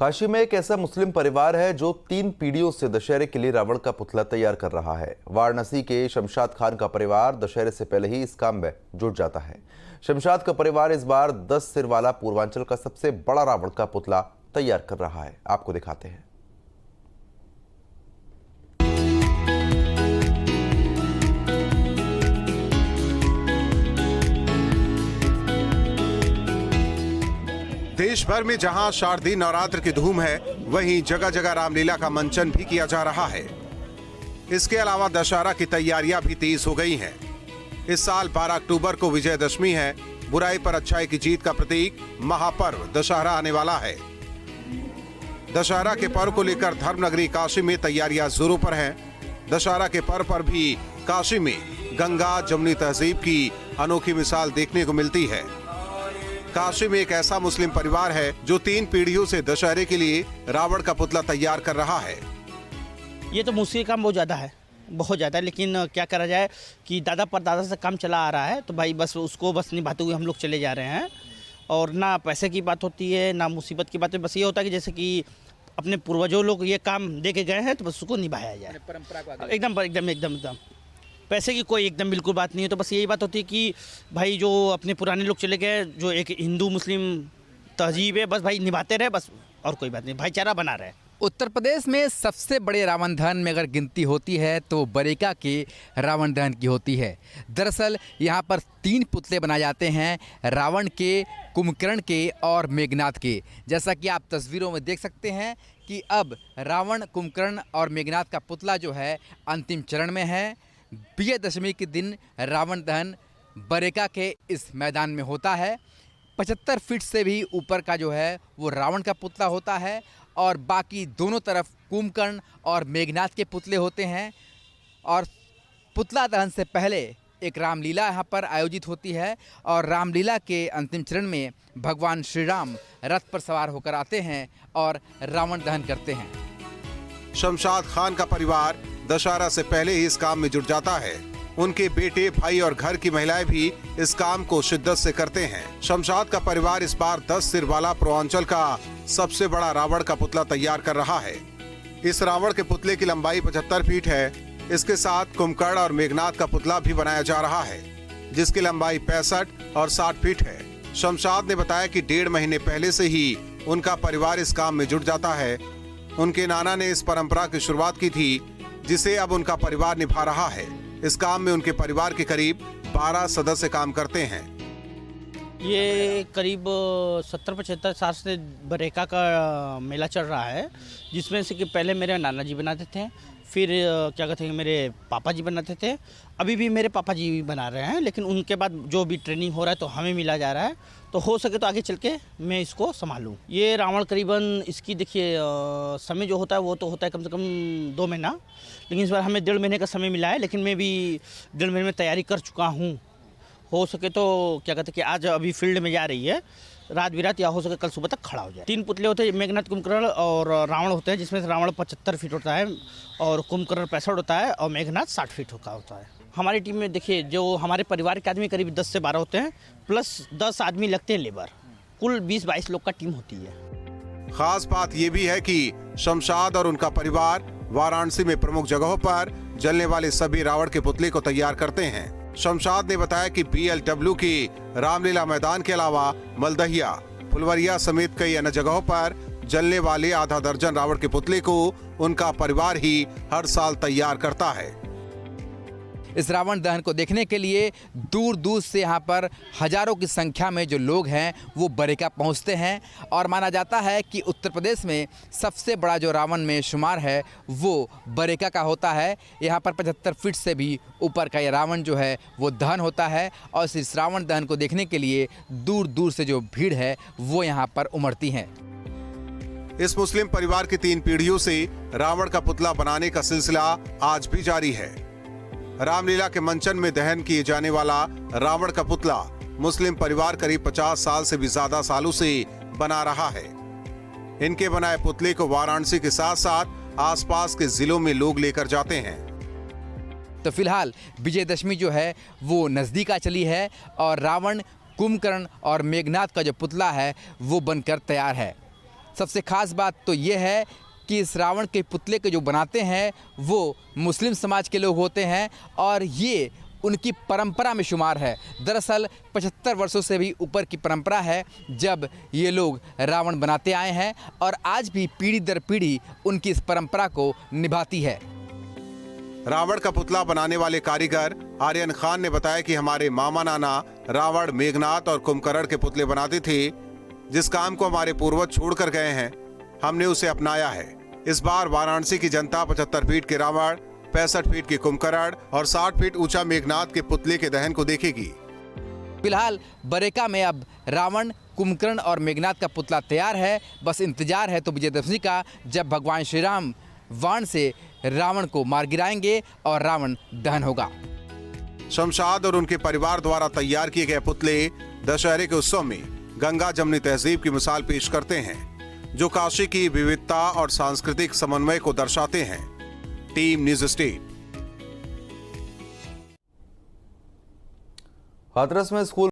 काशी में एक ऐसा मुस्लिम परिवार है जो 3 पीढ़ियों से दशहरे के लिए रावण का पुतला तैयार कर रहा है। वाराणसी के शमशाद खान का परिवार दशहरे से पहले ही इस काम में जुट जाता है। शमशाद का परिवार इस बार 10 सिर वाला पूर्वांचल का सबसे बड़ा रावण का पुतला तैयार कर रहा है। आपको दिखाते हैं। देश भर में जहां शारदीय नवरात्र की धूम है, वहीं जगह जगह रामलीला का मंचन भी किया जा रहा है। इसके अलावा दशहरा की तैयारियां भी तेज हो गई हैं। इस साल 12 अक्टूबर को विजयदशमी है। बुराई पर अच्छाई की जीत का प्रतीक महापर्व दशहरा आने वाला है। दशहरा के पर्व को लेकर धर्मनगरी काशी में तैयारियां जोरों पर हैं। दशहरा के पर्व पर भी काशी में गंगा जमुनी तहजीब की अनोखी मिसाल देखने को मिलती है। काशी में एक ऐसा मुस्लिम परिवार है जो 3 पीढ़ियों से दशहरे के लिए रावण का पुतला तैयार कर रहा है। ये तो मुश्किल काम बहुत ज़्यादा है, लेकिन क्या करा जाए कि दादा परदादा से काम चला आ रहा है, तो भाई बस उसको निभाते हुए हम लोग चले जा रहे हैं। और ना पैसे की बात होती है, ना मुसीबत की बात है। बस ये होता है कि जैसे कि अपने पूर्वजों लोग ये काम दे के गए हैं, तो बस उसको निभाया जाए। परंपरा एकदम पैसे की कोई एकदम बिल्कुल बात नहीं है। तो बस यही बात होती है कि भाई जो अपने पुराने लोग चले गए, जो एक हिंदू मुस्लिम तहजीब है, बस भाई निभाते रहे, बस और कोई बात नहीं, भाईचारा बना रहे। उत्तर प्रदेश में सबसे बड़े रावण दहन में अगर गिनती होती है तो बरेका के रावण दहन की होती है। दरअसल यहाँ पर 3 पुतले बनाए जाते हैं, रावण के, कुंभकर्ण के और मेघनाथ के। जैसा कि आप तस्वीरों में देख सकते हैं कि अब रावण, कुंभकर्ण और मेघनाथ का पुतला जो है अंतिम चरण में है। विजयदशमी के दिन रावण दहन बरेका के इस मैदान में होता है। 75 फीट से भी ऊपर का जो है वो रावण का पुतला होता है और बाकी दोनों तरफ कुंभकर्ण और मेघनाथ के पुतले होते हैं। और पुतला दहन से पहले एक रामलीला यहाँ पर आयोजित होती है और रामलीला के अंतिम चरण में भगवान श्री राम रथ पर सवार होकर आते हैं और रावण दहन करते हैं। शमशाद खान का परिवार दशहरा से पहले ही इस काम में जुट जाता है। उनके बेटे, भाई और घर की महिलाएं भी इस काम को शिद्दत से करते हैं। शमशाद का परिवार इस बार 10 सिर वाला पूर्वांचल का सबसे बड़ा रावण का पुतला तैयार कर रहा है। इस रावण के पुतले की लंबाई 75 फीट है। इसके साथ कुंभकर्ण और मेघनाथ का पुतला भी बनाया जा रहा है, जिसकी लंबाई 65 और 60 फीट है। शमशाद ने बताया कि 1.5 महीने पहले से ही उनका परिवार इस काम में जुट जाता है। उनके नाना ने इस परंपरा की शुरुआत की थी, जिसे अब उनका परिवार निभा रहा है। इस काम में उनके परिवार के करीब 12 सदस्य काम करते हैं। ये करीब 70-75 साल से बरेका का मेला चल रहा है, जिसमें से कि पहले मेरे नाना जी बनाते थे, फिर क्या कहते हैं मेरे पापा जी बनाते थे, अभी भी मेरे पापा जी भी बना रहे हैं। लेकिन उनके बाद जो भी ट्रेनिंग हो रहा है तो हमें मिला जा रहा है, तो हो सके तो आगे चल के मैं इसको संभालूं। ये रावण करीबन इसकी देखिए समय जो होता है वो तो होता है कम से कम 2 महीना, लेकिन इस बार हमें 1.5 महीने का समय मिला है। लेकिन मैं भी 1.5 महीने में तैयारी कर चुका हूँ। हो सके तो क्या कहते हैं कि आज अभी फील्ड में जा रही है, रात बिरात या हो सके कल सुबह तक खड़ा हो जाए। 3 पुतले होते हैं, मेघनाथ, कुंभकर्ण और रावण होते हैं, जिसमें से रावण 75 फीट होता है और कुंभकर्ण 65 होता है और मेघनाथ 60 फीट का होता है। हमारी टीम में देखिए जो हमारे परिवार के आदमी करीब 10 से 12 होते हैं, प्लस 10 आदमी लगते हैं लेबर, कुल 20-22 लोग का टीम होती है। खास बात ये भी है कि शमशाद और उनका परिवार वाराणसी में प्रमुख जगहों पर जलने वाले सभी रावण के पुतले को तैयार करते हैं। शमशाद ने बताया कि BLW की रामलीला मैदान के अलावा मलदहिया, फुलवरिया समेत कई अन्य जगहों पर जलने वाले आधा दर्जन रावण के पुतले को उनका परिवार ही हर साल तैयार करता है। इस रावण दहन को देखने के लिए दूर दूर से यहाँ पर हजारों की संख्या में जो लोग हैं वो बरेका पहुँचते हैं। और माना जाता है कि उत्तर प्रदेश में सबसे बड़ा जो रावण में शुमार है वो बरेका का होता है। यहाँ पर 75 फीट से भी ऊपर का ये रावण जो है वो दहन होता है और इस रावण दहन को देखने के लिए दूर दूर से जो भीड़ है वो यहाँ पर उमड़ती है। इस मुस्लिम परिवार की 3 पीढ़ियों से रावण का पुतला बनाने का सिलसिला आज भी जारी है। रामलीला के मंचन में दहन किए जाने वाला रावण का पुतला मुस्लिम परिवार करीब 50 साल से भी ज्यादा सालों से बना रहा है। इनके बनाए पुतले को वाराणसी के साथ साथ आसपास के जिलों में लोग लेकर जाते हैं। तो फिलहाल विजयदशमी जो है वो नज़दीक आ चली है और रावण, कुंभकर्ण और मेघनाथ का जो पुतला है वो बनकर तैयार है। सबसे खास बात तो ये है कि इस रावण के पुतले के जो बनाते हैं वो मुस्लिम समाज के लोग होते हैं और ये उनकी परंपरा में शुमार है। दरअसल 75 वर्षों से भी ऊपर की परंपरा है जब ये लोग रावण बनाते आए हैं और आज भी पीढ़ी दर पीढ़ी उनकी इस परंपरा को निभाती है। रावण का पुतला बनाने वाले कारीगर आर्यन खान ने बताया कि हमारे मामा नाना रावण, मेघनाथ और कुंभकर्ण के पुतले बनाते थे। जिस काम को हमारे पूर्वज छोड़कर गए हैं, हमने उसे अपनाया है। इस बार वाराणसी की जनता 75 फीट के रावण, 65 फीट के कुंभकर्ण और 60 फीट ऊंचा मेघनाथ के पुतले के दहन को देखेगी। फिलहाल बरेका में अब रावण, कुंभकर्ण और मेघनाथ का पुतला तैयार है। बस इंतजार है तो विजयदशमी का, जब भगवान श्री राम वाण से रावण को मार गिराएंगे और रावण दहन होगा। शमशाद और उनके परिवार द्वारा तैयार किए गए पुतले दशहरे के उत्सव में गंगा जमनी तहजीब की मिसाल पेश करते हैं, जो काशी की विविधता और सांस्कृतिक समन्वय को दर्शाते हैं। Team news state. हाथरस में स्कूल